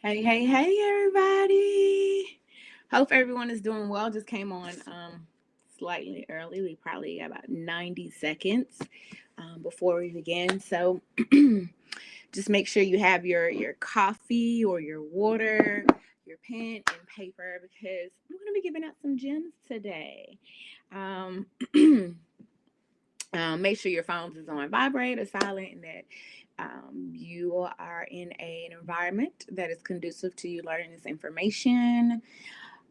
Hey, hey, hey, everybody. Hope everyone is doing well. Just came on slightly early. We probably got about 90 seconds before we begin. So just make sure you have your coffee or your water, your pen and paper because I'm going to be giving out some gems today. Um, make sure your phone is on vibrate or silent and that you are in an environment that is conducive to you learning this information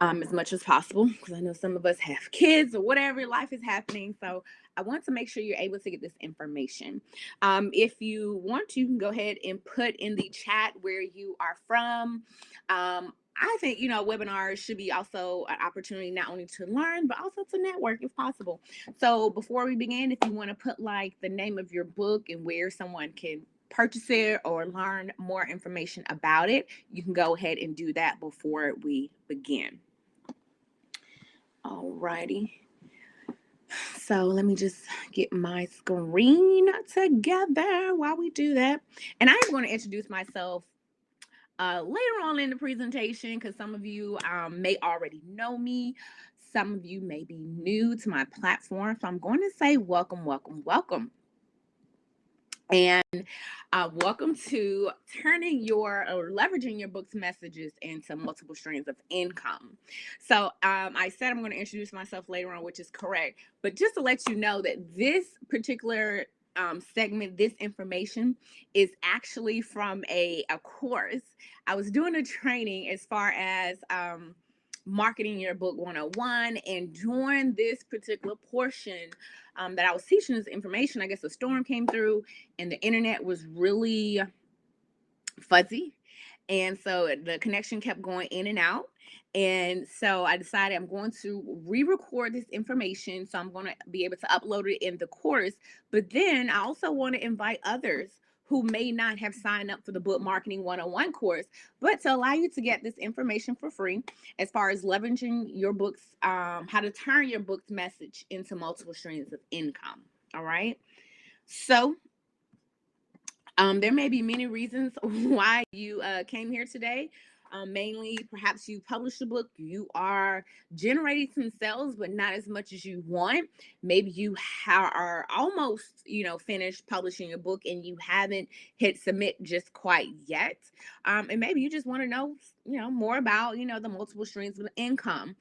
as much as possible because I know some of us have kids or whatever life is happening. So I want to make sure you're able to get this information. If you want to, you can go ahead and put in the chat where you are from. I think, webinars should be also an opportunity not only to learn, but also to network if possible. So before we begin, if you want to put like the name of your book and where someone can purchase it or learn more information about it, you can go ahead and do that before we begin. Alrighty. So let me just get my screen together while we do that. And I am going to introduce myself later on in the presentation because some of you may already know me. Some of you may be new to my platform. So I'm going to say welcome, welcome, welcome. And welcome to turning your or leveraging your book's messages into multiple streams of income. So I said I'm going to introduce myself later on, which is correct. But just to let you know that this particular segment, this information is actually from a course. I was doing a training as far as marketing your book 101, and during this particular portion that I was teaching this information, I guess a storm came through and the internet was really fuzzy, and so the connection kept going in and out. And so I decided I'm going to re-record this information, so I'm going to be able to upload it in the course. But then I also want to invite others who may not have signed up for the book marketing 101 course, but to allow you to get this information for free as far as leveraging your books, how to turn your book's message into multiple streams of income. All right. So there may be many reasons why you came here today. Mainly, perhaps you published a book, you are generating some sales, but not as much as you want. Maybe you are almost, finished publishing your book and you haven't hit submit just quite yet. And maybe you just want to know, more about, the multiple streams of income.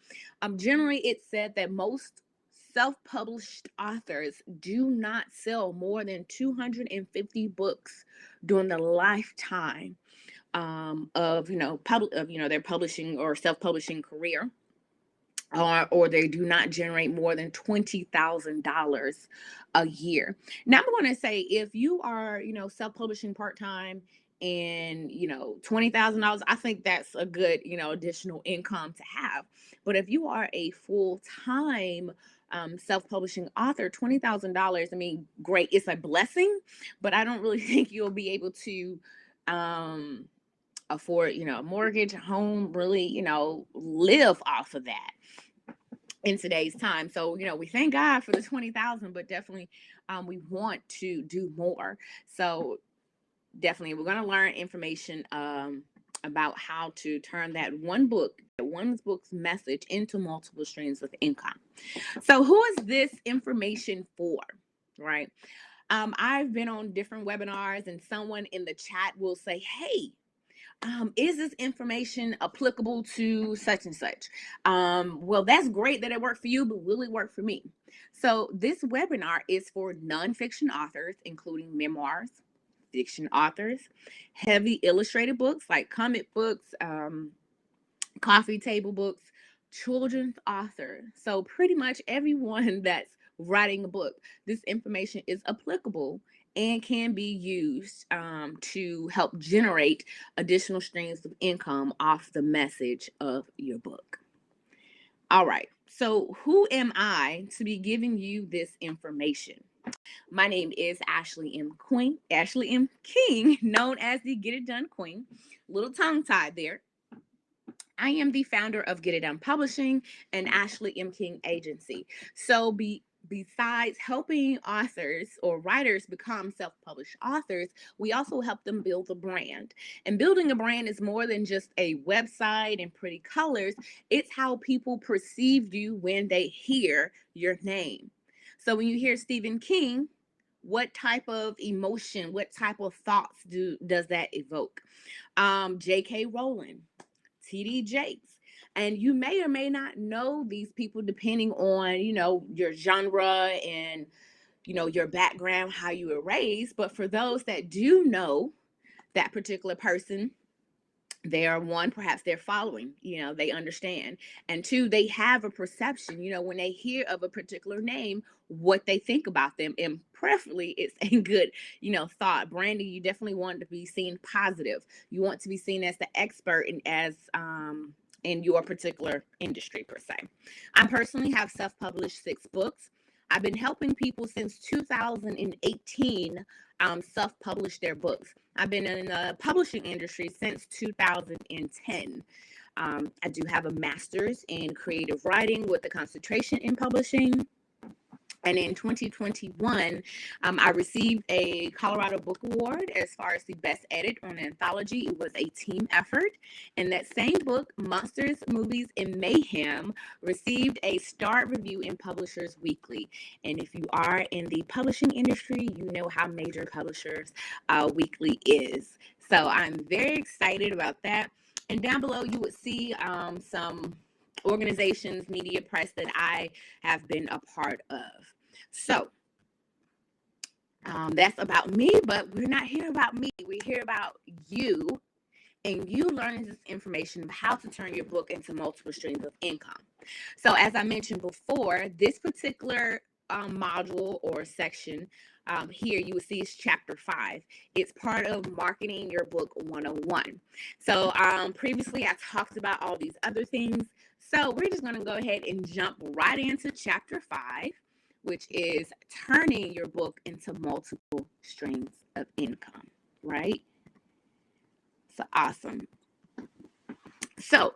Generally, it's said that most self-published authors do not sell more than 250 books during the lifetime of their publishing or self-publishing career, or they do not generate more than $20,000 a year. Now I'm going to say if you are self-publishing part-time and $20,000, I think that's a good additional income to have. But if you are a full-time self-publishing author, $20,000, I mean, great, it's a blessing, but I don't really think you'll be able to afford a mortgage, a home, really live off of that in today's time. So we thank God for the 20,000, but definitely we want to do more. So definitely we're going to learn information about how to turn that one book's message into multiple streams of income. So who is this information for? Right. I've been on different webinars and someone in the chat will say, hey, is this information applicable to such and such? Well, that's great that it worked for you, but will it work for me? So this webinar is for nonfiction authors, including memoirs, fiction authors, heavy illustrated books like comic books, coffee table books, children's authors. So pretty much everyone that's writing a book, this information is applicable and can be used to help generate additional streams of income off the message of your book. All right. So who am I to be giving you this information? My name is Ashley M. King, known as the Get It Done Queen. Little tongue tied there. I am the founder of Get It Done Publishing and Ashley M. King Agency. So besides helping authors or writers become self-published authors, we also help them build a brand. And building a brand is more than just a website and pretty colors. It's how people perceive you when they hear your name. So when you hear Stephen King, what type of emotion, what type of thoughts does that evoke? J.K. Rowling, T.D. Jakes. And you may or may not know these people depending on, your genre and, your background, how you were raised. But for those that do know that particular person, they are, one, perhaps they're following, they understand, and two, they have a perception, when they hear of a particular name, what they think about them, and preferably it's a good, thought. Brandy, you definitely want to be seen positive. You want to be seen as the expert and as in your particular industry per se. I personally have self-published 6 books. I've been helping people since 2018 self-publish their books. I've been in the publishing industry since 2010. I do have a master's in creative writing with a concentration in publishing. And in 2021, I received a Colorado Book Award as far as the best edit on an anthology. It was a team effort. And that same book, Monsters, Movies, and Mayhem, received a star review in Publishers Weekly. And if you are in the publishing industry, you know how major Publishers Weekly is. So I'm very excited about that. And down below, you would see some organizations, media, press that I have been a part of. So that's about me, but we're not here about me. We're here about you and you learning this information of how to turn your book into multiple streams of income. So as I mentioned before, this particular module or section here you will see is chapter 5. It's part of Marketing Your Book 101. So previously I talked about all these other things. So we're just going to go ahead and jump right into chapter 5, which is turning your book into multiple streams of income, right? So awesome. So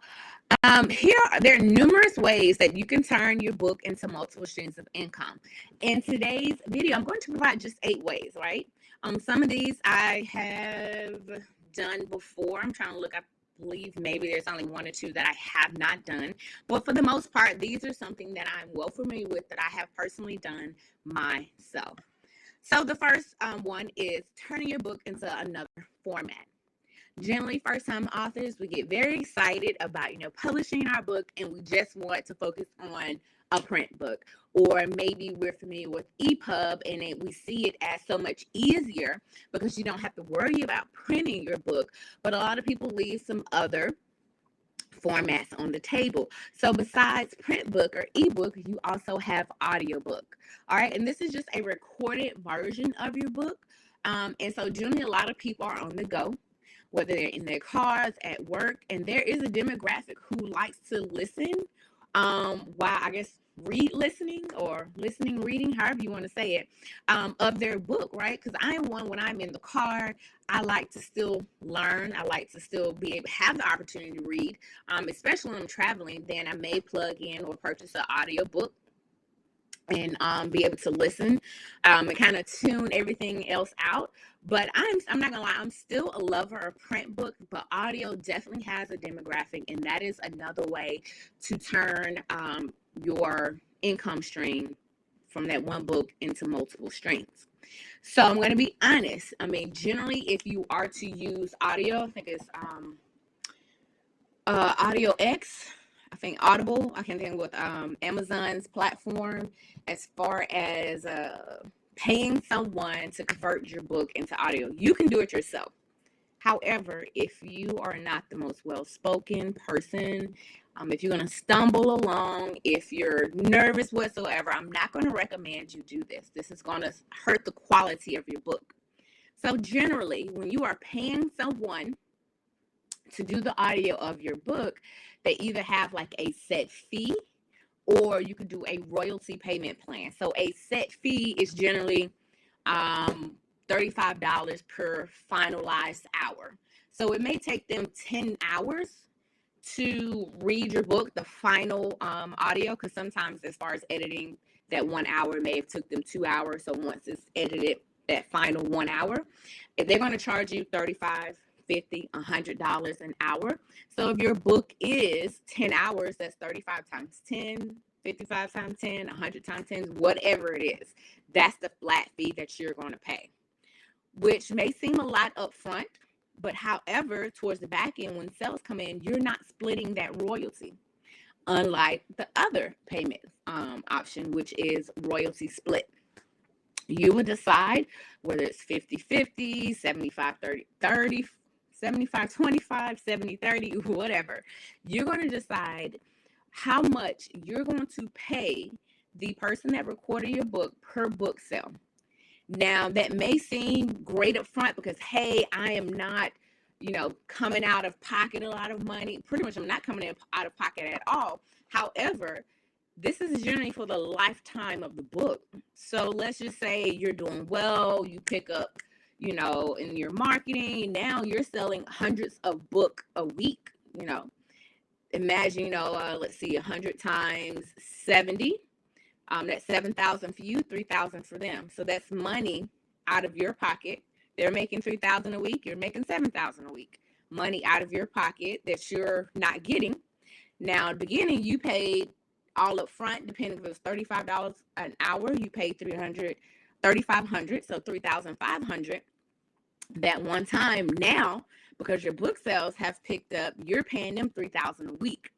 there are numerous ways that you can turn your book into multiple streams of income. In today's video, I'm going to provide just 8 ways, right? Some of these I have done before. I'm trying to look, I believe maybe there's only 1 or 2 that I have not done. But for the most part, these are something that I'm well familiar with, that I have personally done myself. So the first one is turning your book into another format. Generally, first-time authors, we get very excited about, publishing our book, and we just want to focus on a print book. Or maybe we're familiar with EPUB, and we see it as so much easier because you don't have to worry about printing your book. But a lot of people leave some other formats on the table. So besides print book or ebook, you also have audiobook. All right, and this is just a recorded version of your book. And so generally, a lot of people are on the go, whether they're in their cars, at work, and there is a demographic who likes to listen, listening, reading, however you want to say it, of their book, right? Because I am one, when I'm in the car, I like to still learn. I like to still be able to have the opportunity to read, especially when I'm traveling. Then I may plug in or purchase an audiobook and be able to listen and kind of tune everything else out. But I'm not gonna lie, I'm still a lover of print book, but audio definitely has a demographic, and that is another way to turn your income stream from that one book into multiple streams. So I'm gonna be honest. I mean, generally, if you are to use audio, I think it's Audio X. I think Audible. I can think with Amazon's platform as far as paying someone to convert your book into audio. You can do it yourself. However, if you are not the most well-spoken person, if you're going to stumble along, if you're nervous whatsoever, I'm not going to recommend you do this. This is going to hurt the quality of your book. So generally, when you are paying someone to do the audio of your book, they either have like a set fee, or you could do a royalty payment plan. So a set fee is generally $35 per finalized hour. So it may take them 10 hours to read your book, the final audio, because sometimes as far as editing, that 1 hour may have took them 2 hours. So once it's edited, that final 1 hour, if they're going to charge you $35, $50, $100 an hour. So if your book is 10 hours, that's 35 times 10, 55 times 10, 100 times 10, whatever it is. That's the flat fee that you're going to pay, which may seem a lot up front, but however, towards the back end, when sales come in, you're not splitting that royalty, unlike the other payment option, which is royalty split. You would decide whether it's 50-50, 75-30, 75-25, 70-30, whatever. You're going to decide how much you're going to pay the person that recorded your book per book sale. Now, that may seem great up front because, hey, I am not, coming out of pocket a lot of money. Pretty much I'm not coming out of pocket at all. However, this is generally for the lifetime of the book. So let's just say you're doing well, you pick up, in your marketing, now you're selling hundreds of books a week, Imagine, let's see, 100 times 70. That's 7,000 for you, 3,000 for them. So that's money out of your pocket. They're making 3,000 a week. You're making 7,000 a week. Money out of your pocket that you're not getting. Now, at the beginning, you paid all up front, depending if it was $35 an hour, you paid $3,500, so $3,500 that one time. Now, because your book sales have picked up, you're paying them $3,000 a week.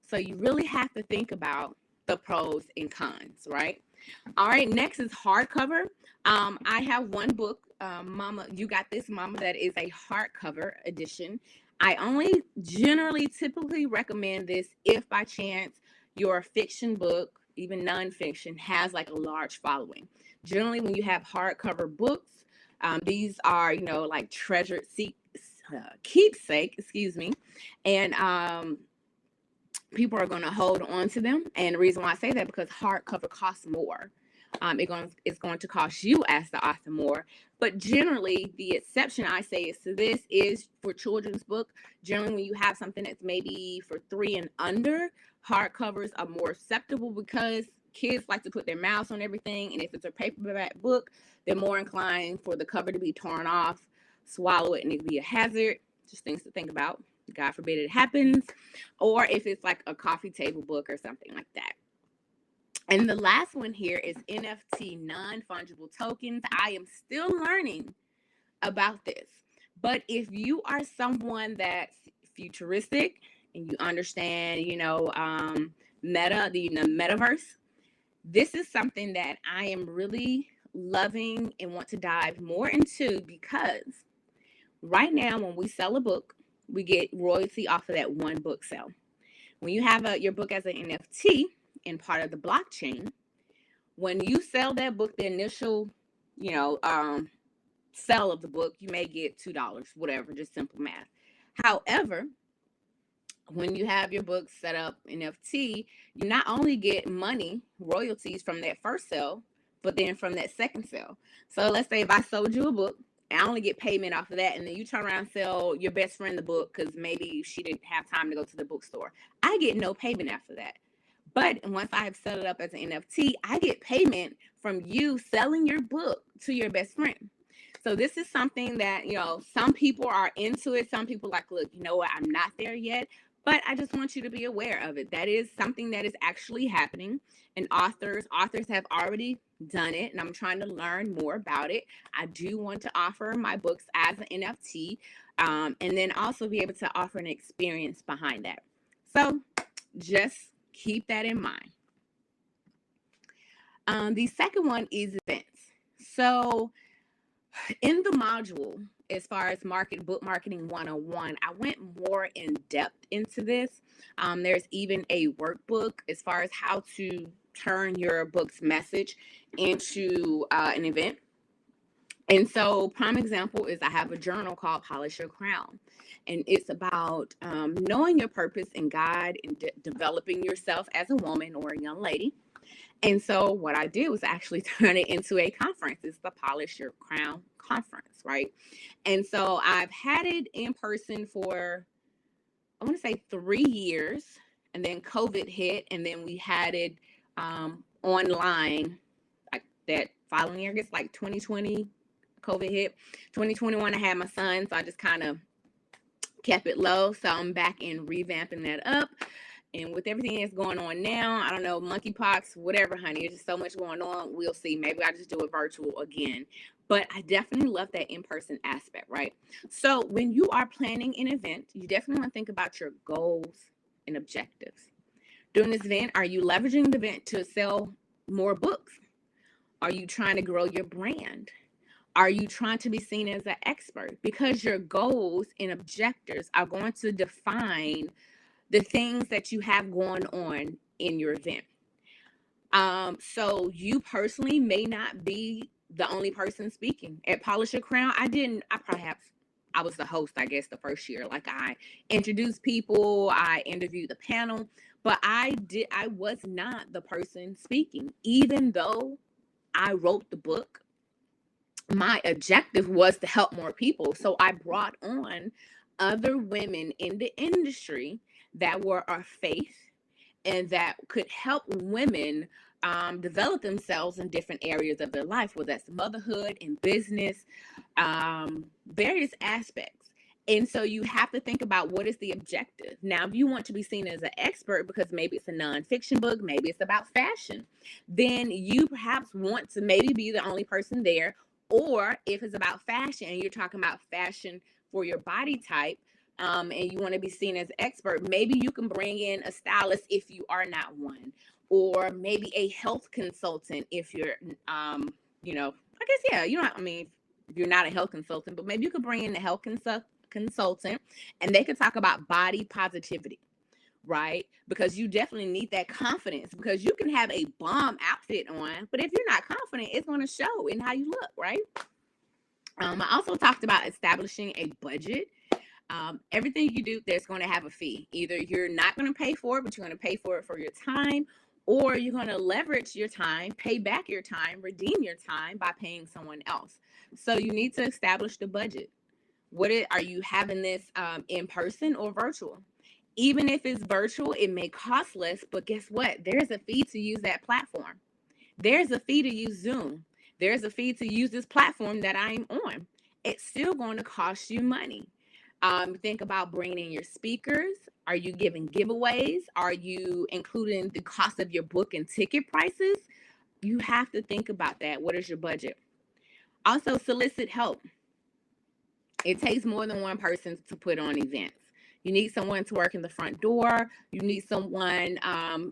So you really have to think about the pros and cons, right? All right, next is hardcover. I have one book, Mama, You Got This, Mama, that is a hardcover edition. I only typically recommend this if by chance your fiction book, even nonfiction, has like a large following. Generally, when you have hardcover books, these are, like treasured keepsake, and people are going to hold on to them. And the reason why I say that, because hardcover costs more. It's going to cost you as the author more. But generally, the exception I say is to this is for children's book. Generally, when you have something that's maybe for 3 and under, hardcovers are more acceptable because kids like to put their mouths on everything. And if it's a paperback book, they're more inclined for the cover to be torn off, swallow it, and it could be a hazard. Just things to think about. God forbid it happens. Or if it's like a coffee table book or something like that. And the last one here is NFT, non-fungible tokens. I am still learning about this. But if you are someone that's futuristic and you understand, the metaverse, this is something that I am really loving and want to dive more into, because right now when we sell a book, we get royalty off of that one book sale. When you have your book as an NFT and part of the blockchain, when you sell that book, the initial, sell of the book, you may get $2, whatever, just simple math. However, when you have your book set up NFT, you not only get money, royalties from that first sale, but then from that second sale. So let's say if I sold you a book, I only get payment off of that, and then you turn around and sell your best friend the book because maybe she didn't have time to go to the bookstore. I get no payment after that. But once I have set it up as an NFT, I get payment from you selling your book to your best friend. So this is something that, some people are into it. Some people like, look, you know what? I'm not there yet. But I just want you to be aware of it. That is something that is actually happening. And authors have already done it. And I'm trying to learn more about it. I do want to offer my books as an NFT. And then also be able to offer an experience behind that. So just keep that in mind. The second one is events. So in the module, as far as book marketing 101, I went more in depth into this. There's even a workbook as far as how to turn your book's message into an event. And so prime example is I have a journal called Polish Your Crown. And it's about knowing your purpose in God and developing yourself as a woman or a young lady. And so what I did was actually turn it into a conference. It's the Polish Your Crown conference, right? And so I've had it in person for, I want to say 3 years. And then COVID hit, and then we had it online, like that following year, I guess like 2020, COVID hit. 2021, I had my son, so I just kind of kept it low. So I'm back in revamping that up. And with everything that's going on now, I don't know, monkeypox, whatever, honey. There's just so much going on. We'll see. Maybe I just do it virtual again. But I definitely love that in-person aspect, right? So when you are planning an event, you definitely want to think about your goals and objectives. During this event, are you leveraging the event to sell more books? Are you trying to grow your brand? Are you trying to be seen as an expert? Because your goals and objectives are going to define the things that you have going on in your event. So you personally may not be the only person speaking. At Polish Your Crown, I was the host, I guess, the first year. Like, I introduced people, I interviewed the panel, but I was not the person speaking. Even though I wrote the book, my objective was to help more people. So I brought on other women in the industry that were of faith and that could help women develop themselves in different areas of their life, whether that's motherhood and business, various aspects. And so you have to think about, what is the objective? Now, if you want to be seen as an expert because maybe it's a nonfiction book, maybe it's about fashion, then you perhaps want to maybe be the only person there. Or if it's about fashion and you're talking about fashion for your body type, and you want to be seen as an expert, maybe you can bring in a stylist if you are not one, or maybe a health consultant if you're, I guess, yeah, if you're not a health consultant, but maybe you could bring in a health consultant and they could talk about body positivity, right? Because you definitely need that confidence, because you can have a bomb outfit on, but if you're not confident, it's going to show in how you look, right? I also talked about establishing a budget. Everything you do, there's going to have a fee. Either you're not going to pay for it, but you're going to pay for it for your time, or you're going to leverage your time, pay back your time, redeem your time by paying someone else. So you need to establish the budget. Are you having this in person or virtual? Even if it's virtual, it may cost less, but guess what? There's a fee to use that platform. There's a fee to use Zoom. There's a fee to use this platform that I'm on. It's still going to cost you money. Think about bringing in your speakers. Are you giving giveaways? Are you including the cost of your book and ticket prices? You have to think about that. What is your budget? Also, solicit help. It takes more than one person to put on events. You need someone to work in the front door. You need someone,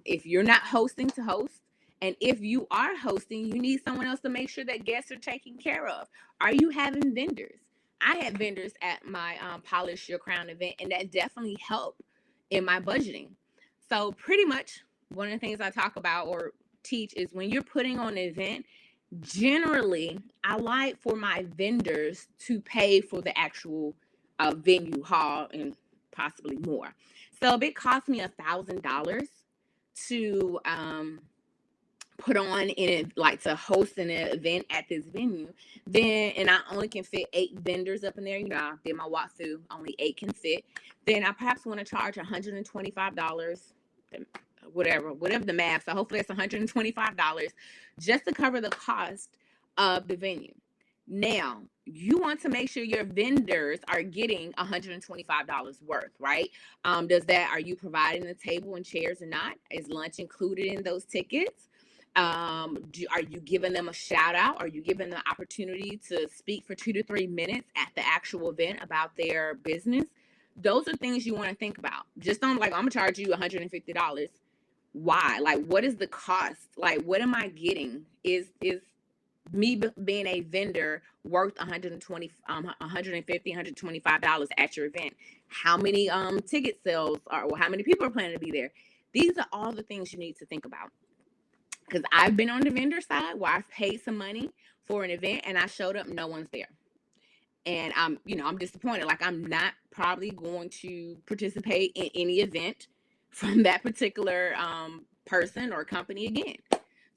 if you're not hosting, to host. And if you are hosting, you need someone else to make sure that guests are taken care of. Are you having vendors? I had vendors at my Polish Your Crown event, and that definitely helped in my budgeting. So pretty much one of the things I talk about or teach is, when you're putting on an event, generally, I like for my vendors to pay for the actual venue, hall, and possibly more. So if it cost me $1,000 to put on in, like, to host an event at this venue, then, and I only can fit 8 vendors up in there, I did my walkthrough, only 8 can fit, then I perhaps want to charge $125, whatever the math. So hopefully it's $125 just to cover the cost of the venue. Now, you want to make sure your vendors are getting $125 worth, right? Are you providing the table and chairs or not? Is lunch included in those tickets? Are you giving them a shout out? Are you giving them the opportunity to speak for 2 to 3 minutes at the actual event about their business? Those are things you want to think about. Just don't I'm gonna charge you $150. Why? Like, what is the cost? Like, what am I getting? Is me being a vendor worth $150, $125 at your event? How many ticket sales or how many people are planning to be there? These are all the things you need to think about. Because I've been on the vendor side where I've paid some money for an event and I showed up, no one's there. And I'm disappointed. Like, I'm not probably going to participate in any event from that particular person or company again.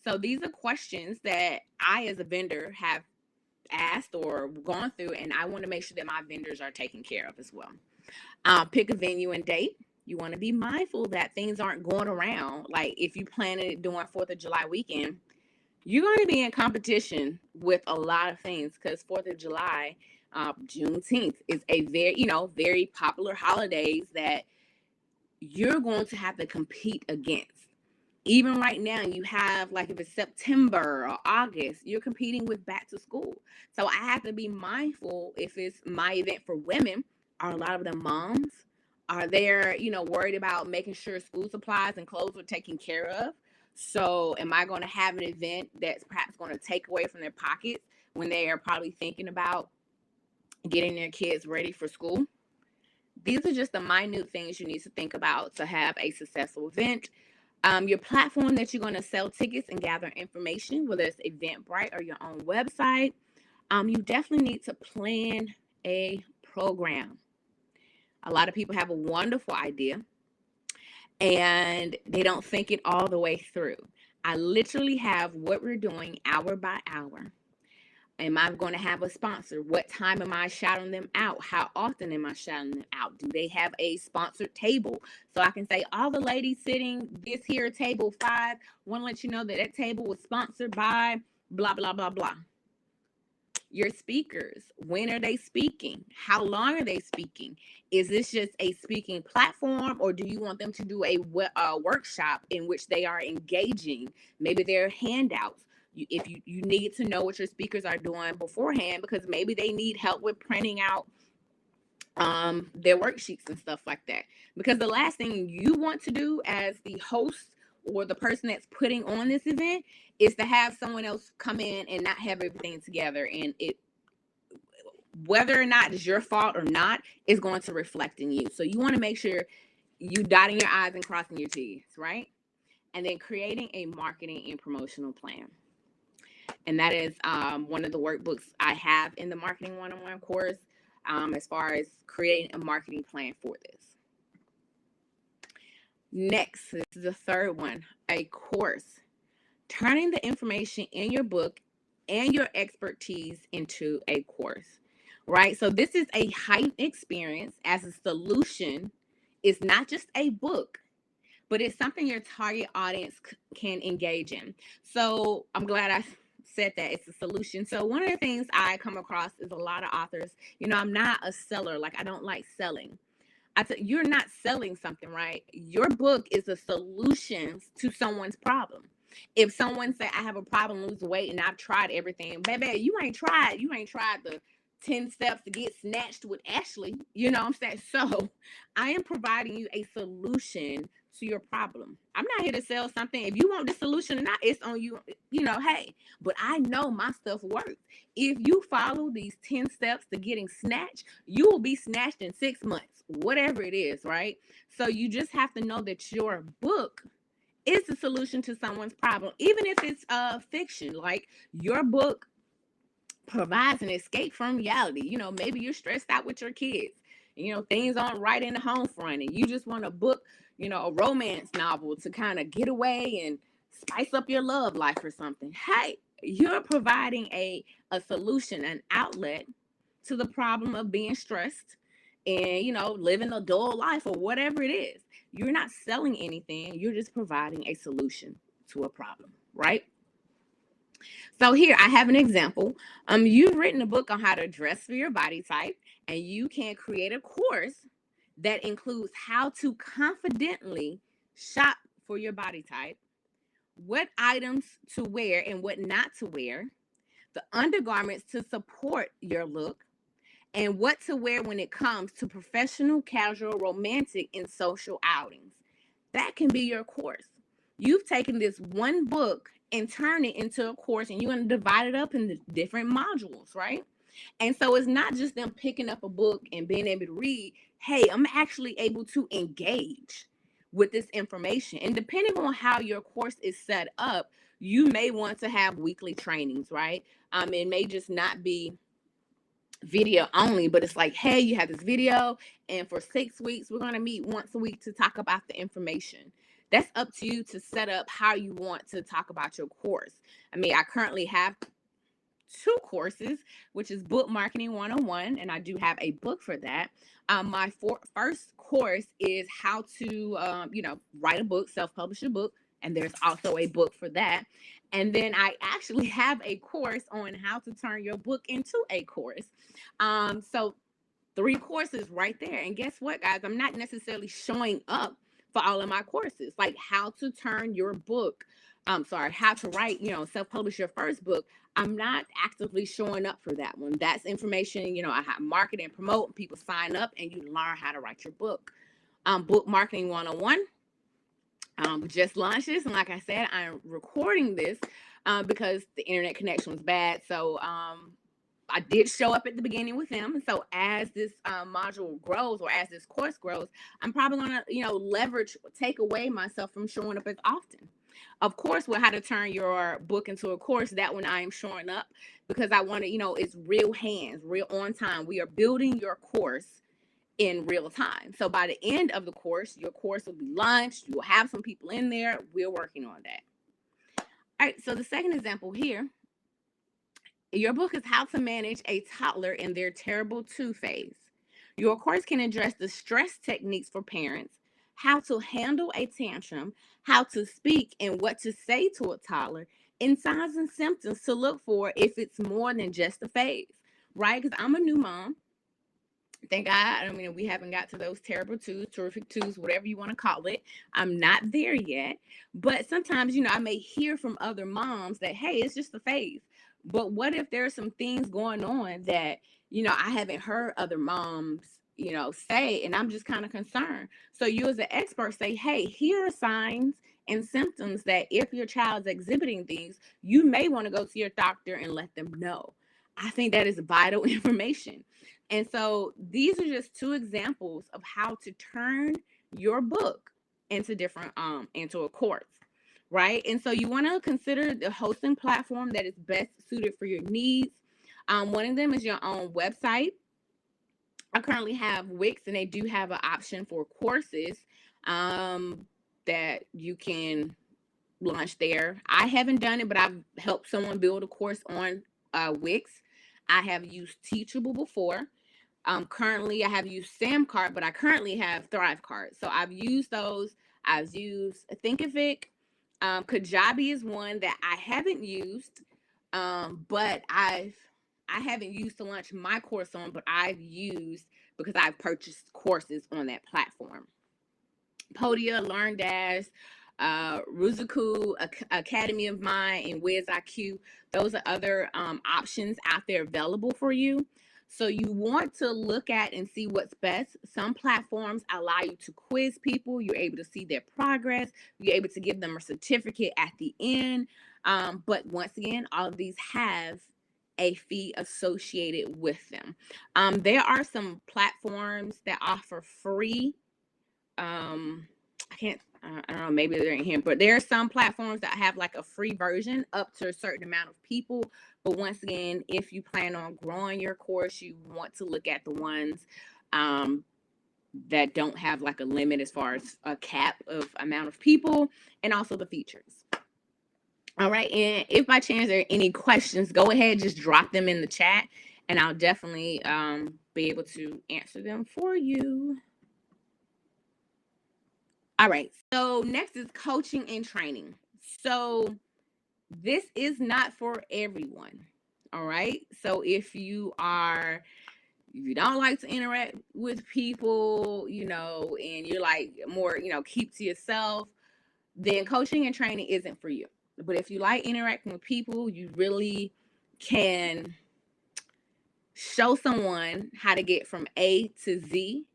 So these are questions that I, as a vendor, have asked or gone through, and I want to make sure that my vendors are taken care of as well. Pick a venue and date. You want to be mindful that things aren't going around. Like if you plan it during 4th of July weekend, you're going to be in competition with a lot of things because 4th of July, Juneteenth is a very popular holidays that you're going to have to compete against. Even right now, you have, like, if it's September or August, you're competing with back to school. So I have to be mindful. If it's my event for women, are a lot of the moms, are they, worried about making sure school supplies and clothes are taken care of? So am I going to have an event that's perhaps going to take away from their pockets when they are probably thinking about getting their kids ready for school? These are just the minute things you need to think about to have a successful event. Your platform that you're going to sell tickets and gather information, whether it's Eventbrite or your own website. You definitely need to plan a program. A lot of people have a wonderful idea and they don't think it all the way through. I literally have what we're doing hour by hour. Am I going to have a sponsor? What time am I shouting them out? How often am I shouting them out? Do they have a sponsored table? So I can say, all the ladies sitting this here table 5, want to let you know that that table was sponsored by blah, blah, blah, blah. Your speakers, when are they speaking? How long are they speaking? Is this just a speaking platform, or do you want them to do a workshop in which they are engaging? Maybe they're handouts. If you need to know what your speakers are doing beforehand, because maybe they need help with printing out their worksheets and stuff like that. Because the last thing you want to do as the host or the person that's putting on this event is to have someone else come in and not have everything together, and it, whether or not it's your fault or not, is going to reflect in you. So you want to make sure you dotting your I's and crossing your T's, right? And then creating a marketing and promotional plan. And that is one of the workbooks I have in the Marketing 101 course, as far as creating a marketing plan for this. Next, this is the third one, a course. Turning the information in your book and your expertise into a course, right? So this is a heightened experience as a solution. It's not just a book, but it's something your target audience can engage in. So I'm glad I said that it's a solution. So one of the things I come across is a lot of authors, I'm not a seller. Like, I don't like selling. You're not selling something, right? Your book is a solution to someone's problem. If someone say, I have a problem losing weight and I've tried everything, baby, you ain't tried the 10 steps to get snatched with Ashley. You know what I'm saying? So I am providing you a solution to your problem. I'm not here to sell something. If you want the solution or not, it's on you, hey, but I know my stuff works. If you follow these 10 steps to getting snatched, you will be snatched in 6 months, whatever it is, right? So you just have to know that your book is the solution to someone's problem, even if it's fiction. Like, your book provides an escape from reality. Maybe you're stressed out with your kids. Things aren't right in the home front, and you just want a book, a romance novel to kind of get away and spice up your love life or something. Hey, you're providing a solution, an outlet to the problem of being stressed and, living a dull life or whatever it is. You're not selling anything. You're just providing a solution to a problem, right? So here I have an example. You've written a book on how to dress for your body type, and you can create a course that includes how to confidently shop for your body type, what items to wear and what not to wear, the undergarments to support your look, and what to wear when it comes to professional, casual, romantic, and social outings. That can be your course. You've taken this one book and turned it into a course, and you're going to divide it up into different modules, right? And so it's not just them picking up a book and being able to read. Hey, I'm actually able to engage with this information. And depending on how your course is set up, you may want to have weekly trainings, right? It may just not be video only, but it's like, hey, you have this video, and for 6 weeks we're going to meet once a week to talk about the information. That's up to you to set up how you want to talk about your course. I currently have two courses, which is Book Marketing 101, and I do have a book for that. My first course is how to, write a book, self-publish a book, and there's also a book for that. And then I actually have a course on how to turn your book into a course. So three courses right there. And guess what, guys? I'm not necessarily showing up for all of my courses, like how to turn your book. How to write, self-publish your first book. I'm not actively showing up for that one. That's information, I have market and promote, and people sign up and you learn how to write your book. Book Marketing 101 just launched this. And like I said, I'm recording this because the internet connection was bad. So I did show up at the beginning with them. And so as this module grows, or as this course grows, I'm probably going to, take away myself from showing up as often. Of course, with how to turn your book into a course, that one I am showing up because I want to, it's real hands, real on time. We are building your course in real time. So by the end of the course, your course will be launched. You will have some people in there. We're working on that. All right. So the second example here, your book is How to Manage a Toddler in Their Terrible Two Phase. Your course can address the stress techniques for parents, how to handle a tantrum, how to speak and what to say to a toddler, and signs and symptoms to look for if it's more than just a phase, right? Because I'm a new mom. Thank God. I mean, we haven't got to those terrible twos, terrific twos, whatever you want to call it. I'm not there yet. But sometimes, I may hear from other moms that, hey, it's just a phase. But what if there's some things going on that, I haven't heard other moms, say, and I'm just kind of concerned. So you as an expert say, hey, here are signs and symptoms that if your child's exhibiting these, you may want to go to your doctor and let them know. I think that is vital information. And so these are just two examples of how to turn your book into into a course, right? And so you want to consider the hosting platform that is best suited for your needs. One of them is your own website. I currently have Wix, and they do have an option for courses that you can launch there. I haven't done it, but I've helped someone build a course on Wix. I have used Teachable before. Currently, I have used Samcart, but I currently have ThriveCart. So I've used those. I've used Thinkific. Kajabi is one that I haven't used, but I haven't used to launch my course on, but I've used because I've purchased courses on that platform. Podia, LearnDash, Ruzuku, Academy of Mind, and WizIQ. Those are other options out there available for you. So you want to look at and see what's best. Some platforms allow you to quiz people. You're able to see their progress. You're able to give them a certificate at the end. But once again, all of these have a fee associated with them. There are some platforms that offer free. I don't know, maybe they're in here, but there are some platforms that have like a free version up to a certain amount of people. But once again, if you plan on growing your course, you want to look at the ones that don't have like a limit as far as a cap of amount of people, and also the features. All right. And if by chance there are any questions, go ahead, just drop them in the chat, and I'll definitely be able to answer them for you. All right. So next is coaching and training. So this is not for everyone. All right. So if you don't like to interact with people, and you're like more, keep to yourself, then coaching and training isn't for you. But if you like interacting with people, you really can show someone how to get from A to Z,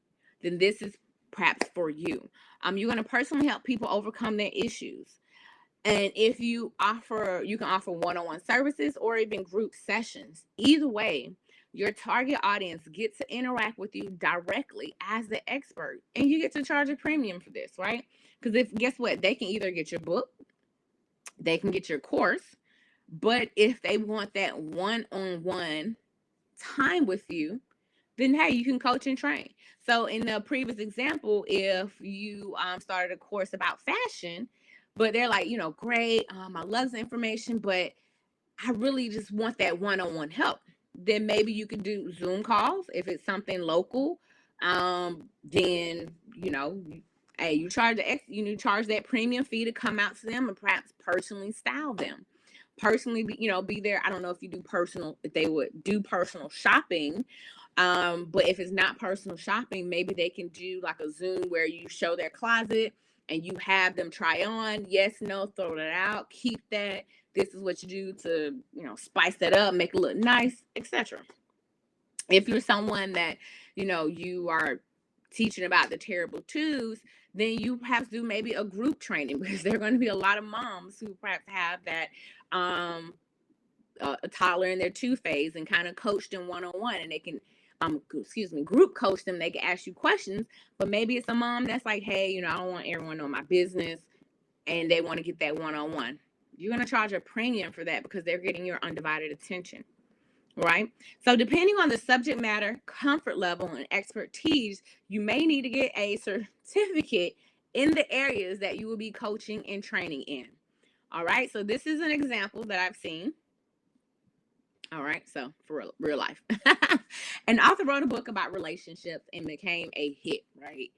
then this is perhaps for you. You're going to personally help people overcome their issues. And if you can offer one-on-one services or even group sessions. Either way, your target audience gets to interact with you directly as the expert, and you get to charge a premium for this, right? Because guess what? They can either get your book, they can get your course, but if they want that one-on-one time with you, then hey, you can coach and train. So in the previous example, if you started a course about fashion, but they're like, great, I love the information, but I really just want that one-on-one help. Then maybe you could do Zoom calls if it's something local. Then hey, you charge that premium fee to come out to them and perhaps personally style them. Personally, be there. I don't know if they would do personal shopping. But if it's not personal shopping, maybe they can do like a Zoom where you show their closet and you have them try on. Yes, no, throw it out, keep that. This is what you do to, spice that up, make it look nice, etc. If you're someone that, you are teaching about the terrible twos, then you have to do maybe a group training because there are going to be a lot of moms who perhaps have that a toddler in their two phase and kind of coach them one-on-one, and they can group coach them. They can ask you questions, but maybe it's a mom that's like, hey, I don't want everyone to know my business, and they want to get that one-on-one. You're going to charge a premium for that because they're getting your undivided attention, right? So depending on the subject matter, comfort level, and expertise, you may need to get a certificate in the areas that you will be coaching and training in. All right, so this is an example that I've seen. All right, so for real life. An author wrote a book about relationships and became a hit, right?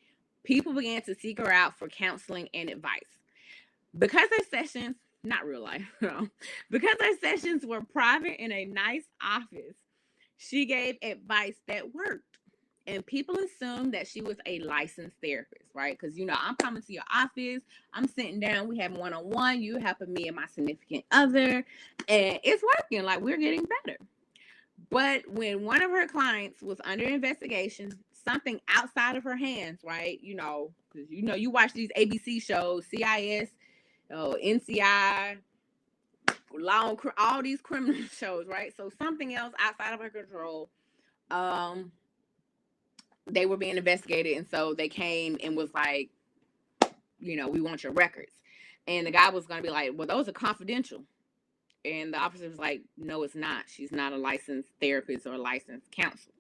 People began to seek her out for counseling and advice. Because their sessions, not real life, no, because their sessions were private in a nice office, she gave advice that worked. And people assumed that she was a licensed therapist, right? Because, I'm coming to your office, I'm sitting down, we have one-on-one, you helping me and my significant other, and it's working, like we're getting better. But when one of her clients was under investigation, something outside of her hands, right? Because you watch these ABC shows, CIS, NCI, all these criminal shows, right? So something else outside of her control, they were being investigated, and so they came and was like, we want your records. And the guy was going to be like, well, those are confidential. And the officer was like, no, it's not. She's not a licensed therapist or a licensed counselor.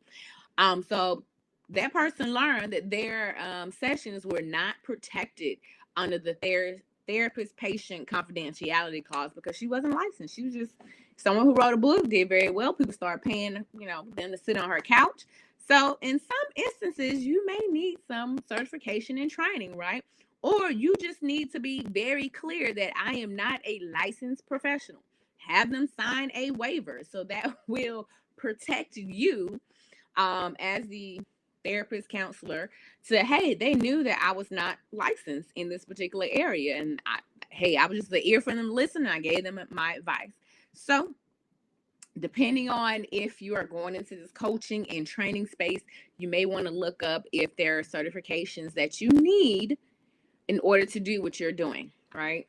So that person learned that their sessions were not protected under the therapist-patient confidentiality clause because she wasn't licensed. She was just someone who wrote a book, did very well. People started paying, them to sit on her couch. So in some instances, you may need some certification and training, right? Or you just need to be very clear that I am not a licensed professional. Have them sign a waiver so that will protect you as the therapist counselor to, hey, they knew that I was not licensed in this particular area. And I was just the ear for them to listen, and I gave them my advice. So depending on if you are going into this coaching and training space, you may want to look up if there are certifications that you need in order to do what you're doing, right?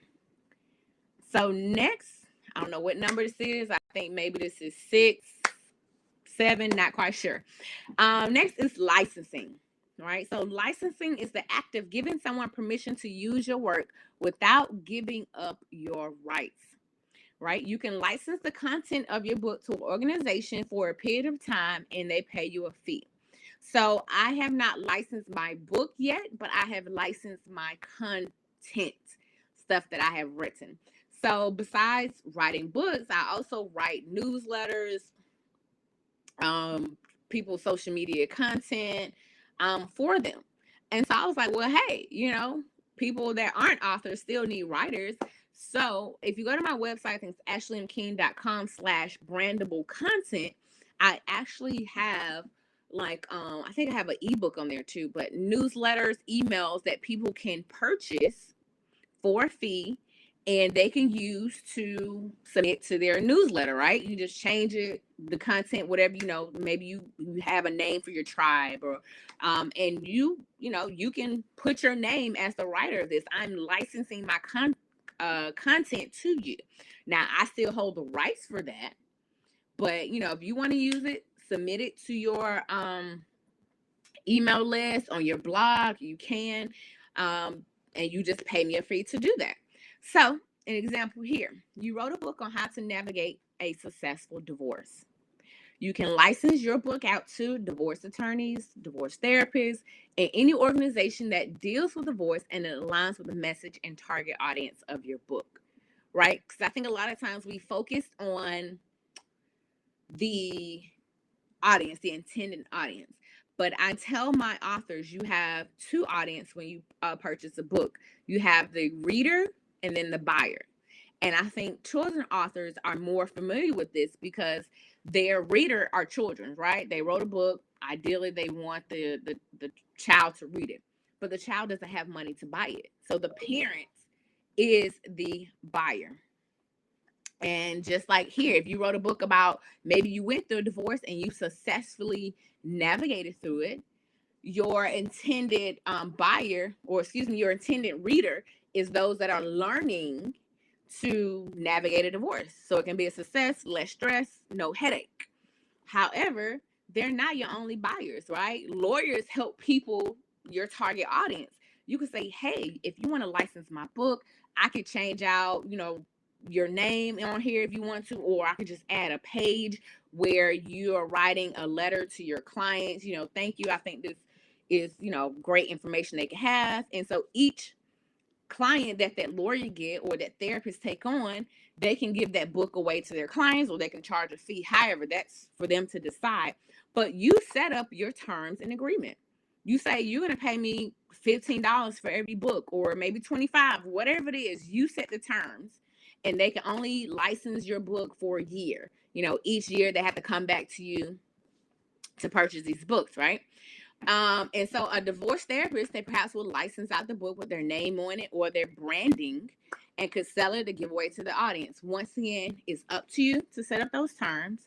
So next, I don't know what number this is. I think maybe this is 6, 7, not quite sure. Next is licensing, right? So licensing is the act of giving someone permission to use your work without giving up your rights, right? You can license the content of your book to an organization for a period of time, and they pay you a fee. So I have not licensed my book yet, but I have licensed my content, stuff that I have written. So besides writing books, I also write newsletters, people's social media content for them. And so I was like, well, hey, people that aren't authors still need writers. So if you go to my website, I think it's ashlymking.com/brandable content, I actually have I think I have an ebook on there too, but newsletters, emails that people can purchase for a fee, and they can use to submit to their newsletter, right? You just change it, the content, whatever, maybe you have a name for your tribe, or and you can put your name as the writer of this. I'm licensing my content to you. Now, I still hold the rights for that, but if you want to use it, submit it to your email list on your blog, you can, and you just pay me a fee to do that. So, an example here, you wrote a book on how to navigate a successful divorce. You can license your book out to divorce attorneys, divorce therapists, and any organization that deals with divorce and it aligns with the message and target audience of your book, right? Because I think a lot of times we focus on the audience, the intended audience. But I tell my authors, you have two audience when you purchase a book. You have the reader and then the buyer. And I think children authors are more familiar with this because their reader are children, right? They wrote a book. Ideally, they want the child to read it, but the child doesn't have money to buy it. So the parent is the buyer. And just like here, if you wrote a book about maybe you went through a divorce and you successfully navigated through it, your intended buyer, or excuse me, your intended reader is those that are learning to navigate a divorce. So it can be a success, less stress, no headache. However, they're not your only buyers, right? Lawyers help people, your target audience. You can say, hey, if you want to license my book, I could change out, your name on here if you want to, or I could just add a page where you are writing a letter to your clients, thank you. I think this is, great information they can have. And so each client that lawyer get or that therapist take on, they can give that book away to their clients or they can charge a fee. However, that's for them to decide. But you set up your terms and agreement. You say you're going to pay me $15 for every book, or maybe 25, whatever it is. You set the terms, and they can only license your book for a year. Each year they have to come back to you to purchase these books, right? And so a divorce therapist, they perhaps will license out the book with their name on it or their branding and could sell it to give away to the audience. Once again, it's up to you to set up those terms.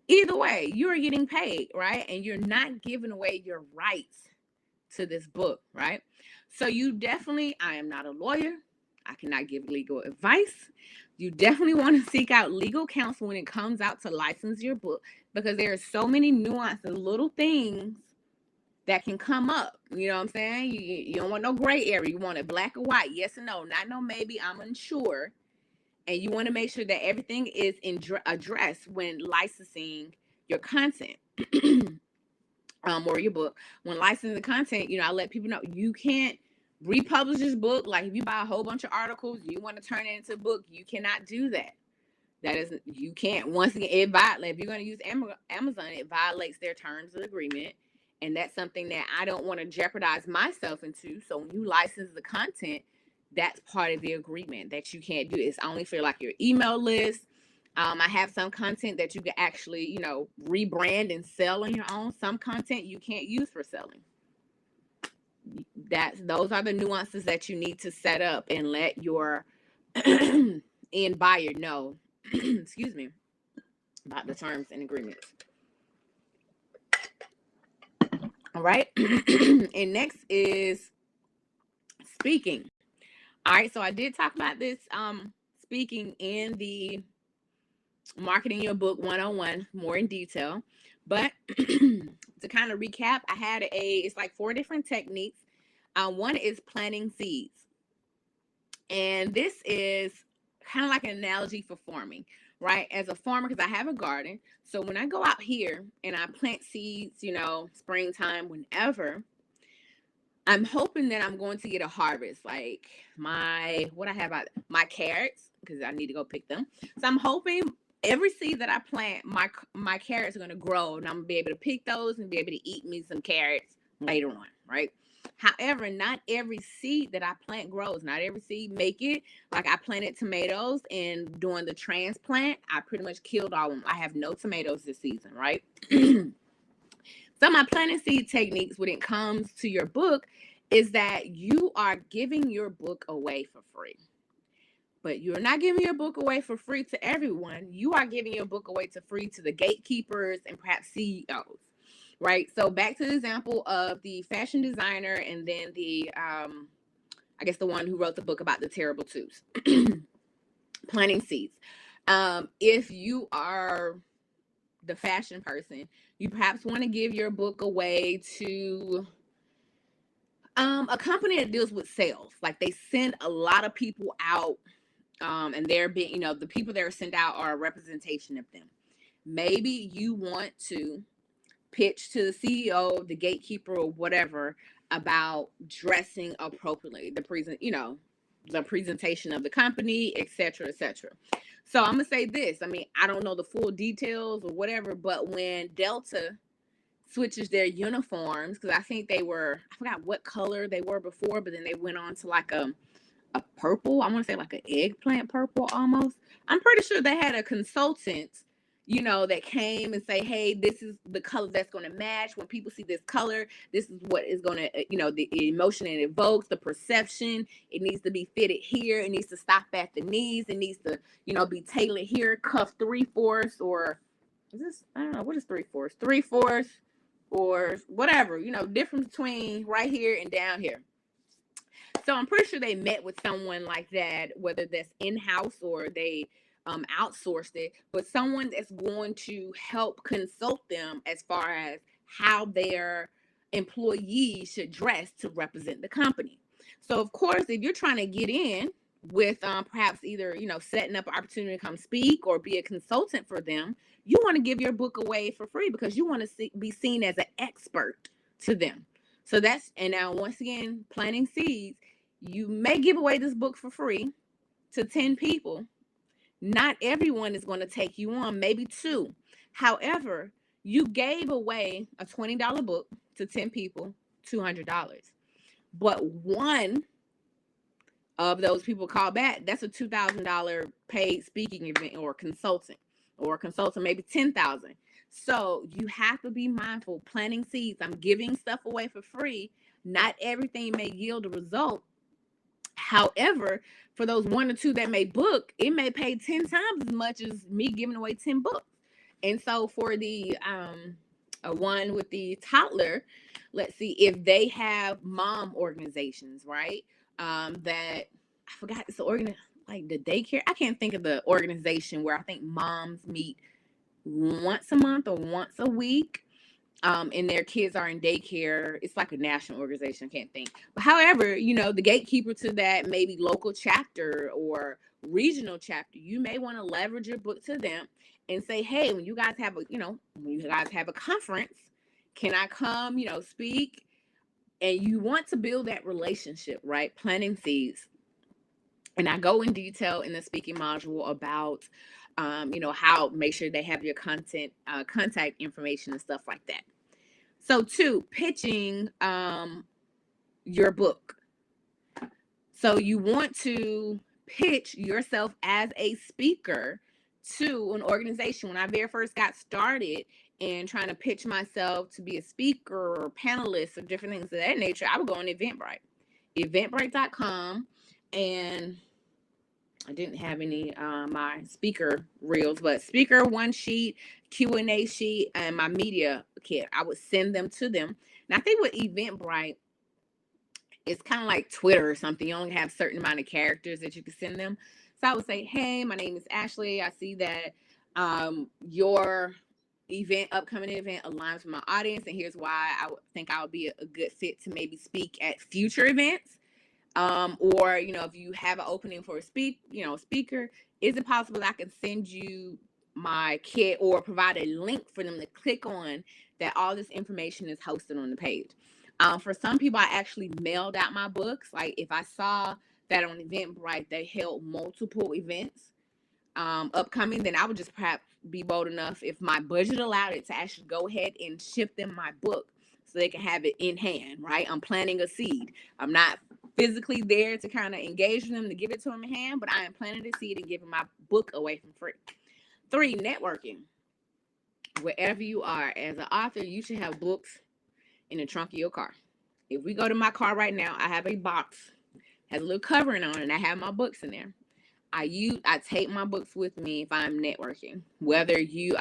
Either way, you're getting paid, right? And you're not giving away your rights to this book, right? So I am not a lawyer. I cannot give legal advice. You definitely want to seek out legal counsel when it comes out to license your book, because there are so many nuances, little things that can come up. You know what I'm saying? You don't want no gray area. You want it black or white. Yes or no. Not no maybe. I'm unsure. And you want to make sure that everything is addressed when licensing your content. Or your book. When licensing the content, I let people know you can't republish this book. Like if you buy a whole bunch of articles, you want to turn it into a book, you cannot do that. You can't. Once again, it violates. If you're going to use Amazon, it violates their terms of agreement. And that's something that I don't want to jeopardize myself into. So when you license the content, that's part of the agreement that you can't do. It's only for like your email list. I have some content that you can actually, rebrand and sell on your own. Some content you can't use for selling. Those are the nuances that you need to set up and let your end buyer know, excuse me, about the terms and agreements. All right. And next is speaking. All right. So I did talk about this speaking in the Marketing Your Book 101 more in detail. But to kind of recap, I had it's like 4 different techniques. One is planting seeds. And this is kind of like an analogy for farming, right? As a farmer, because I have a garden. So when I go out here and I plant seeds, springtime, whenever, I'm hoping that I'm going to get a harvest. Like my carrots, because I need to go pick them. So I'm hoping every seed that I plant, my carrots are going to grow, and I'm going to be able to pick those and be able to eat me some carrots later on, right? However, not every seed that I plant grows. Not every seed make it. Like I planted tomatoes, and during the transplant, I pretty much killed all of them. I have no tomatoes this season, right? So my planting seed techniques when it comes to your book is that you are giving your book away for free. But you're not giving your book away for free to everyone. You are giving your book away for free to the gatekeepers and perhaps CEOs, right? So back to the example of the fashion designer and then the, I guess the one who wrote the book about the terrible twos. Planting seeds. If you are the fashion person, you perhaps want to give your book away to a company that deals with sales. Like they send a lot of people out, and they're being, the people that are sent out are a representation of them. Maybe you want to pitch to the CEO, the gatekeeper, or whatever about dressing appropriately. the presentation of the company, etc., etc. So I'm gonna say this. I mean, I don't know the full details or whatever, but when Delta switches their uniforms, because I think they were, I forgot what color they were before, but then they went on to like a purple. I want to say like an eggplant purple almost. I'm pretty sure they had a consultant, that came and say, hey, this is the color that's going to match. When people see this color, this is what is going to, the emotion it evokes, the perception. It needs to be fitted here. It needs to stop at the knees. It needs to, be tailored here, cuff 3/4, or is this, I don't know, what is 3/4? 3/4 or whatever, difference between right here and down here. So I'm pretty sure they met with someone like that, whether that's in-house or they outsourced it, but someone that's going to help consult them as far as how their employees should dress to represent the company. So of course, if you're trying to get in with perhaps either, setting up an opportunity to come speak or be a consultant for them, you want to give your book away for free because you want to be seen as an expert to them. So that's, and now once again, planting seeds. You may give away this book for free to 10 people. Not everyone is going to take you on, maybe 2. However, you gave away a $20 book to 10 people, $200. But one of those people call back, that's a $2,000 paid speaking event or consultant maybe $10,000. So you have to be mindful, planting seeds. I'm giving stuff away for free. Not everything may yield a result. However, for those 1 or 2 that may book, it may pay 10 times as much as me giving away 10 books. And so for the one with the toddler, let's see if they have mom organizations, right? That I forgot, it's like the daycare. I can't think of the organization where I think moms meet once a month or once a week. And their kids are in daycare. It's like a national organization. I can't think. But however, the gatekeeper to that, maybe local chapter or regional chapter, you may want to leverage your book to them and say, hey, when you guys have a conference, can I come, speak? And you want to build that relationship, right? Planting seeds. And I go in detail in the speaking module about, how make sure they have your contact information and stuff like that. So 2, pitching your book. So you want to pitch yourself as a speaker to an organization. When I very first got started and trying to pitch myself to be a speaker or panelist or different things of that nature, I would go on Eventbrite.com, and I didn't have any my speaker reels, but speaker one sheet, Q&A sheet, and my media kit. I would send them to them. And I think with Eventbrite, it's kind of like Twitter or something. You only have a certain amount of characters that you can send them. So I would say, hey, my name is Ashley. I see that your upcoming event aligns with my audience, and here's why I think I would be a good fit to maybe speak at future events. Or, if you have an opening for a speaker, is it possible that I can send you my kit or provide a link for them to click on that all this information is hosted on the page? For some people, I actually mailed out my books. Like if I saw that on Eventbrite, they held multiple events upcoming, then I would just perhaps be bold enough, if my budget allowed it, to actually go ahead and ship them my book so they can have it in hand, right? I'm planting a seed. I'm not physically there to kind of engage with them to give it to them in hand, but I am planting a seed and giving my book away for free. 3, networking. Wherever you are as an author, you should have books in the trunk of your car. If we go to my car right now, I have a box, has a little covering on it, and I have my books in there. I take my books with me if I'm networking. Whether you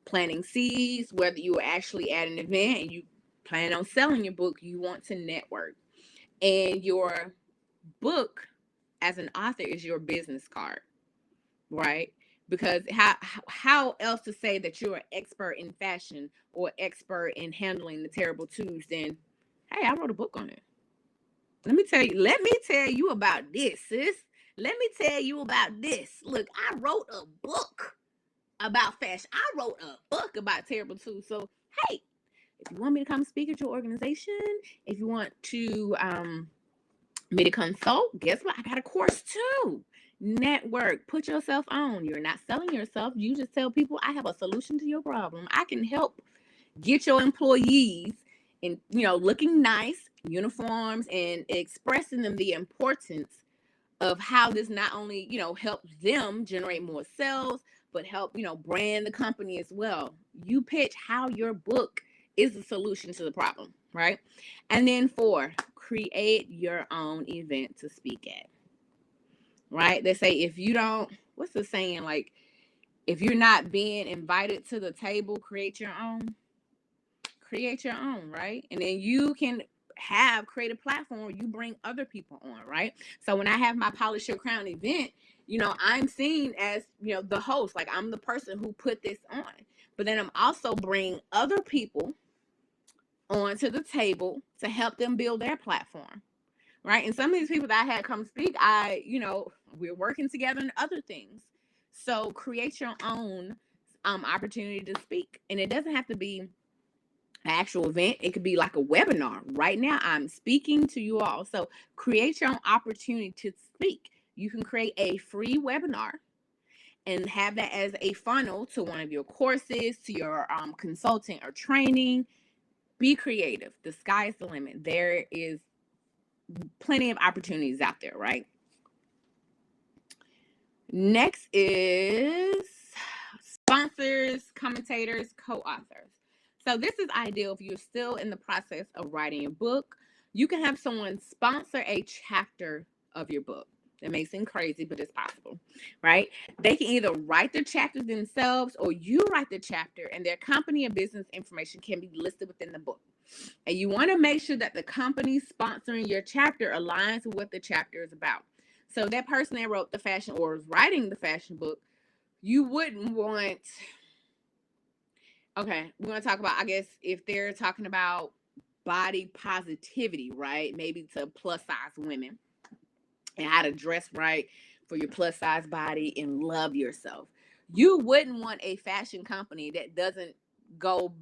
planting seeds, whether you are actually at an event and you plan on selling your book, you want to network. And your book as an author is your business card, right? Because how else to say that you're an expert in fashion or expert in handling the terrible twos than, hey, I wrote a book on it. Let me tell you about this, sis. Let me tell you about this. Look, I wrote a book about fashion. I wrote a book about terrible twos. So, hey, if you want me to come speak at your organization, if you want to me to consult, guess what? I got a course too. Network, put yourself on. You're not selling yourself. You just tell people, I have a solution to your problem. I can help get your employees in, looking nice, uniforms, and expressing them the importance of how this not only, helps them generate more sales, but help, brand the company as well. You pitch how your book is the solution to the problem, right? And then 4, create your own event to speak at, right? They say if you don't, what's the saying? Like, if you're not being invited to the table, create your own, right? And then you can create a platform where you bring other people on, right? So when I have my Polish Your Crown event, I'm seen as, the host, like I'm the person who put this on. But then I'm also bringing other people onto the table to help them build their platform, right? And some of these people that I had come speak, we're working together in other things. So create your own opportunity to speak. And it doesn't have to be actual event. It could be like a webinar. Right now I'm speaking to you all, so create your own opportunity to speak. You can create a free webinar and have that as a funnel to one of your courses, to your consulting or training. Be creative. The sky is the limit. There is plenty of opportunities out there, right? Next is sponsors, commentators, co-authors. So this is ideal if you're still in the process of writing a book. You can have someone sponsor a chapter of your book. That may seem crazy, but it's possible, right? They can either write the chapter themselves or you write the chapter, and their company and business information can be listed within the book. And you want to make sure that the company sponsoring your chapter aligns with what the chapter is about. So that person that wrote the fashion or is writing the fashion book, you wouldn't want... Okay, we're going to talk about, I guess, if they're talking about body positivity, right? Maybe to plus size women and how to dress right for your plus size body and love yourself. You wouldn't want a fashion company that doesn't go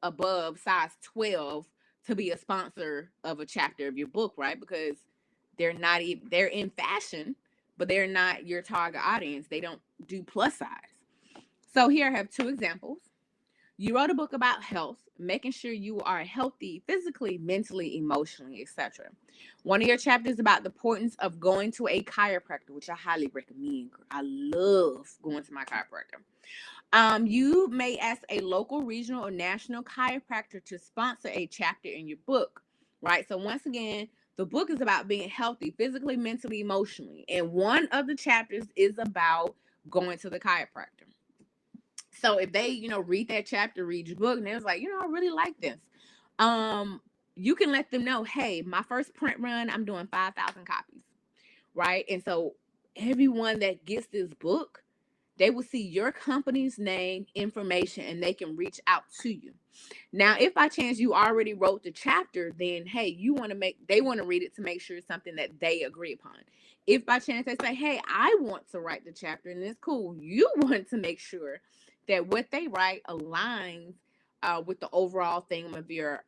above size 12 to be a sponsor of a chapter of your book, right? Because they're in fashion, but they're not your target audience. They don't do plus size. So here I have 2 examples. You wrote a book about health, making sure you are healthy physically, mentally, emotionally, etc. One of your chapters about the importance of going to a chiropractor, which I highly recommend. I love going to my chiropractor. You may ask a local, regional, or national chiropractor to sponsor a chapter in your book, right? So once again, the book is about being healthy physically, mentally, emotionally. And one of the chapters is about going to the chiropractor. So if they, read that chapter, read your book, and they was like, I really like this. You can let them know, hey, my first print run, I'm doing 5,000 copies, right? And so everyone that gets this book, they will see your company's name, information, and they can reach out to you. Now, if by chance you already wrote the chapter, then hey, they want to read it to make sure it's something that they agree upon. If by chance they say, hey, I want to write the chapter, and it's cool, you want to make sure that what they write aligns with the overall theme of your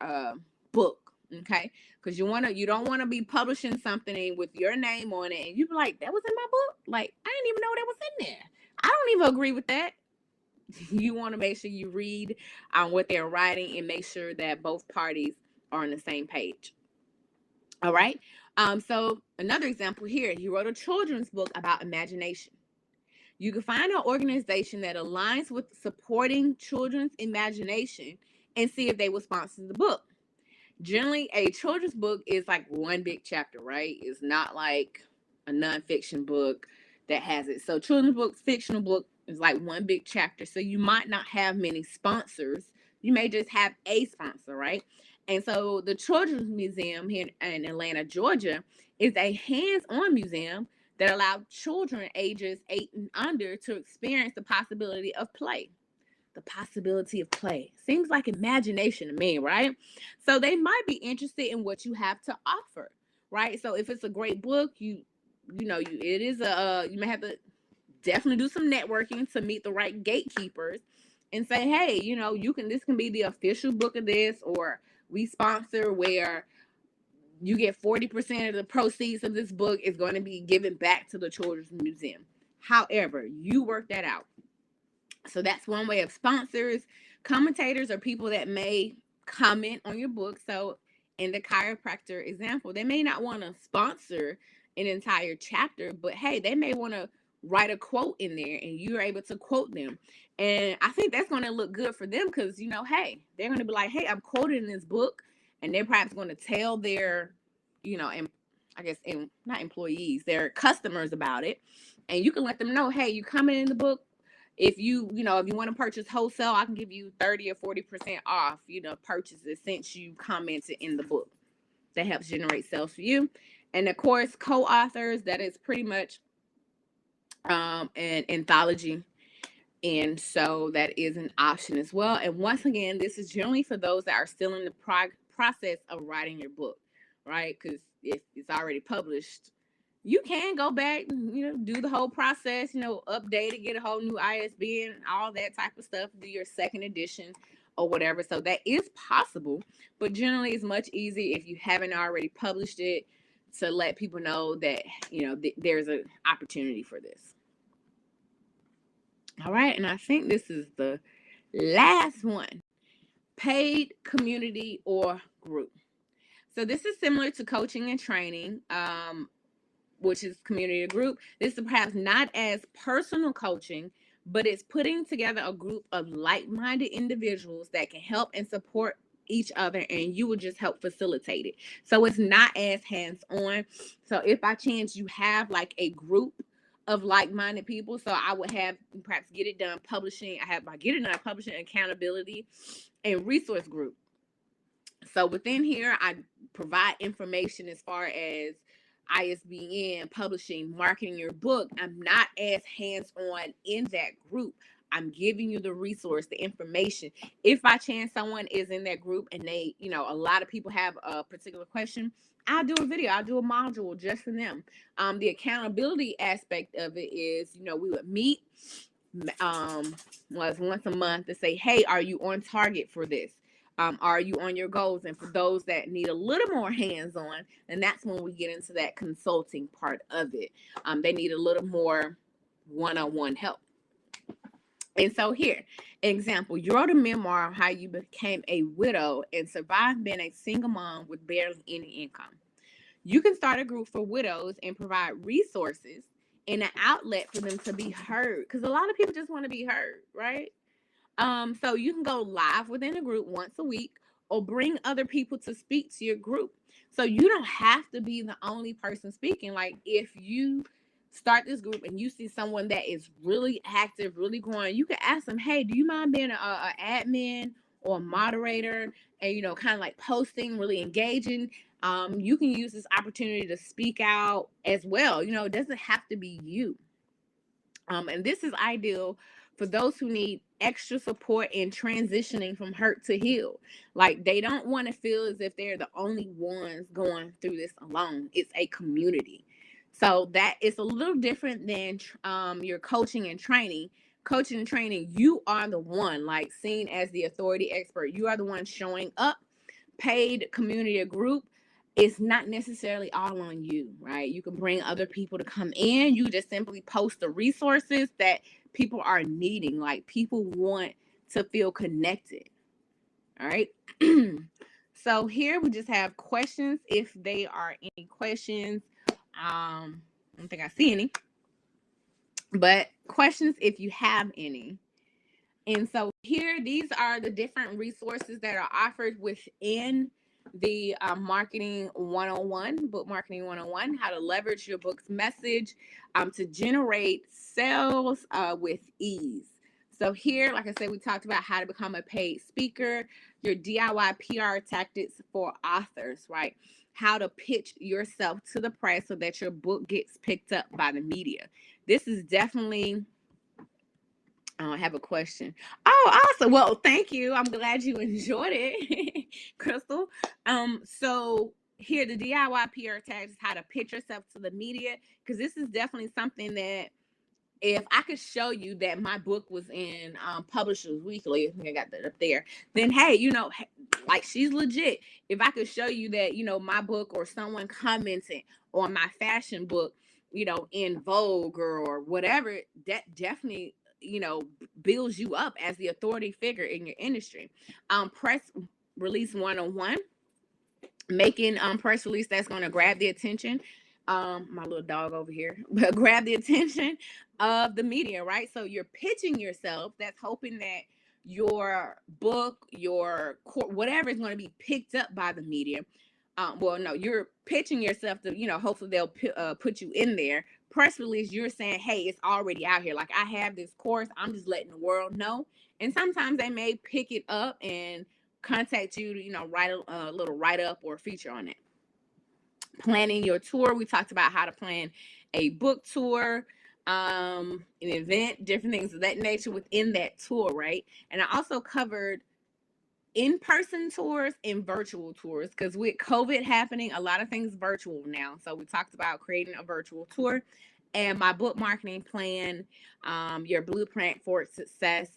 book, okay? Because you don't want to be publishing something with your name on it, and you be like, that was in my book? Like, I didn't even know that was in there. I don't even agree with that. You want to make sure you read what they're writing and make sure that both parties are on the same page. All right. So another example here, you wrote a children's book about imagination. You can find an organization that aligns with supporting children's imagination and see if they will sponsor the book. Generally, a children's book is like one big chapter, right? It's not like a nonfiction book that has it. So children's book, fictional book is like one big chapter. So you might not have many sponsors. You may just have a sponsor, right? And so the Children's Museum here in Atlanta, Georgia, is a hands-on museum that allows children ages 8 and under to experience the possibility of play. The possibility of play. Seems like imagination to me, right? So they might be interested in what you have to offer, right? So if it's a great book, you may have to definitely do some networking to meet the right gatekeepers and say, hey, this can be the official book of this, or we sponsor where you get 40% of the proceeds of this book is going to be given back to the Children's Museum. However, you work that out. So that's one way of sponsors. Commentators are people that may comment on your book. So in the chiropractor example, they may not want to sponsor an entire chapter, but hey, they may want to write a quote in there and you're able to quote them. And I think that's going to look good for them because, you know, hey, they're going to be like, hey, I'm quoted in this book. And they're perhaps going to tell their, you know, and I guess not employees, their customers about it. And you can let them know, hey, you coming in the book. If you want to purchase wholesale, I can give you 30 or 40% off, purchases since you commented in the book. That helps generate sales for you. And of course, co-authors, that is pretty much an anthology. And so that is an option as well. And once again, this is generally for those that are still in the process of writing your book, right? Because if it's already published, you can go back, do the whole process, update it, get a whole new ISBN, all that type of stuff, do your second edition or whatever. So that is possible, but generally it's much easier if you haven't already published it to let people know that, there's an opportunity for this. All right. And I think this is the last one, paid community or group. So this is similar to coaching and training, which is community or group. This is perhaps not as personal coaching, but it's putting together a group of like-minded individuals that can help and support each other, and you will just help facilitate it. So it's not as hands-on. So if by chance you have like a group of like-minded people, so I would have perhaps Get It Done Publishing. I have my Get It Done Publishing accountability and resource group. So within here, I provide information as far as ISBN, publishing, marketing your book. I'm not as hands-on in that group. I'm giving you the resource, the information. If by chance someone is in that group and they, a lot of people have a particular question, I'll do a video. I'll do a module just for them. The accountability aspect of it is, we would meet once a month to say, hey, are you on target for this? Are you on your goals? And for those that need a little more hands-on, and that's when we get into that consulting part of it. They need a little more one-on-one help. And so here, example, you wrote a memoir on how you became a widow and survived being a single mom with barely any income. You can start a group for widows and provide resources and an outlet for them to be heard. Because a lot of people just want to be heard, right? So you can go live within a group once a week or bring other people to speak to your group. So you don't have to be the only person speaking. Like if you start this group and you see someone that is really active, really growing, you can ask them, hey, do you mind being a admin or a moderator and, kind of like posting, really engaging? You can use this opportunity to speak out as well. It doesn't have to be you. And this is ideal for those who need extra support in transitioning from hurt to heal. Like they don't want to feel as if they're the only ones going through this alone. It's a community. So that is a little different than your coaching and training. Coaching and training, you are the one like seen as the authority expert. You are the one showing up. Paid community or group, it's not necessarily all on you, right? You can bring other people to come in. You just simply post the resources that people are needing. Like people want to feel connected. All right. So here we just have questions. If there are any questions, I don't think I see any, but questions if you have any. And so here, these are the different resources that are offered within the Marketing 101, Book Marketing 101, how to leverage your book's message to generate sales with ease. So here, like I said, we talked about how to become a paid speaker, your DIY PR tactics for authors, right? How to pitch yourself to the press so that your book gets picked up by the media. This is definitely... I have a question. Oh, awesome. Well, thank you. I'm glad you enjoyed it, Crystal. So here, the DIY PR tags is how to pitch yourself to the media, because this is definitely something that if I could show you that my book was in Publishers Weekly, I think I got that up there, then hey, like she's legit. If I could show you that, my book or someone commented on my fashion book, in Vogue or whatever, that definitely, builds you up as the authority figure in your industry. Press release 101, making press release that's going to grab the attention, my little dog over here, but grab the attention of the media, right? So you're pitching yourself, that's hoping that your book, your whatever is going to be picked up by the media. Well, no, you're pitching yourself to, hopefully they'll put you in there. Press release, you're saying, hey, it's already out here, like I have this course, I'm just letting the world know. And sometimes they may pick it up and contact you to, write a little write-up or feature on it. Planning your tour, we talked about how to plan a book tour, an event, different things of that nature within that tour, right? And I also covered in-person tours and virtual tours, because with COVID happening, a lot of things virtual now. So we talked about creating a virtual tour and my book marketing plan, your blueprint for success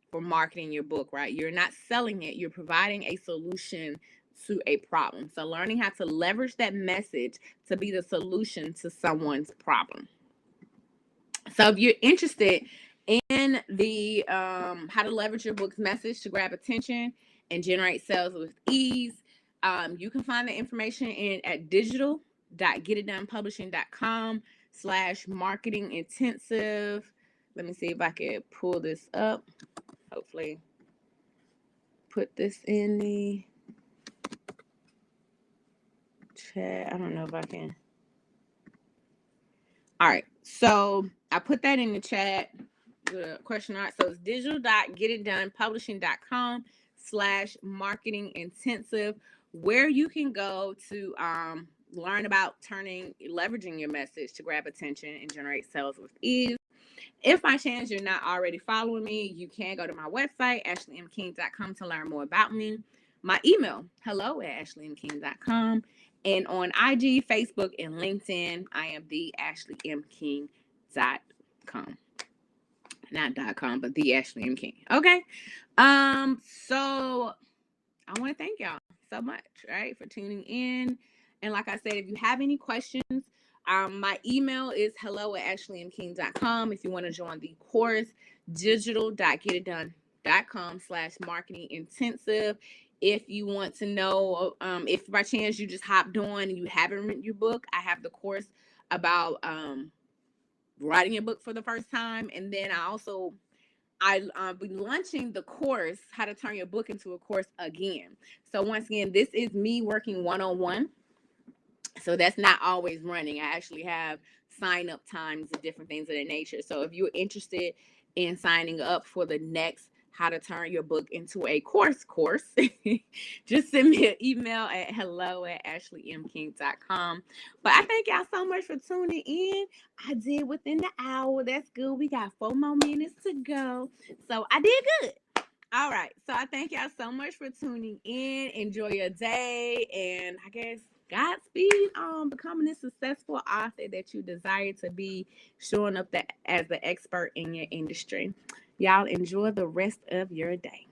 for marketing your book, right? You're not selling it, you're providing a solution to a problem. So learning how to leverage that message to be the solution to someone's problem. So if you're interested in the how to leverage your book's message to grab attention and generate sales with ease, you can find the information at digital.getitdonepublishing.com/marketing intensive. Let me see if I can pull this up. Hopefully put this in the chat. I don't know if I can. All right, so I put that in the chat, the question art. So it's digital.getitdonepublishing.com/marketing intensive, where you can go to learn about leveraging your message to grab attention and generate sales with ease. If by chance you're not already following me, you can go to my website, ashleymking.com, to learn more about me. My email, hello@ashleymking.com. And on IG, Facebook, and LinkedIn, I am the ashleymking.com. Not .com, but the Ashley M. King. Okay. So I want to thank y'all so much, right, for tuning in. And like I said, if you have any questions, my email is hello@ashleymking.com. If you want to join the course, digital.getitdone.com/marketing intensive. If you want to know, if by chance you just hopped on and you haven't written your book, I have the course about writing your book for the first time. And then I'll be launching the course, how to turn your book into a course again. So once again, this is me working one-on-one. So that's not always running. I actually have sign up times and different things of that nature. So if you're interested in signing up for the next how to turn your book into a course, just send me an email at hello@ashleymking.com. But I thank y'all so much for tuning in. I did within the hour. That's good. We got 4 more minutes to go. So I did good. All right. So I thank y'all so much for tuning in. Enjoy your day. And I guess Godspeed on becoming the successful author that you desire to be, showing up as the expert in your industry. Y'all enjoy the rest of your day.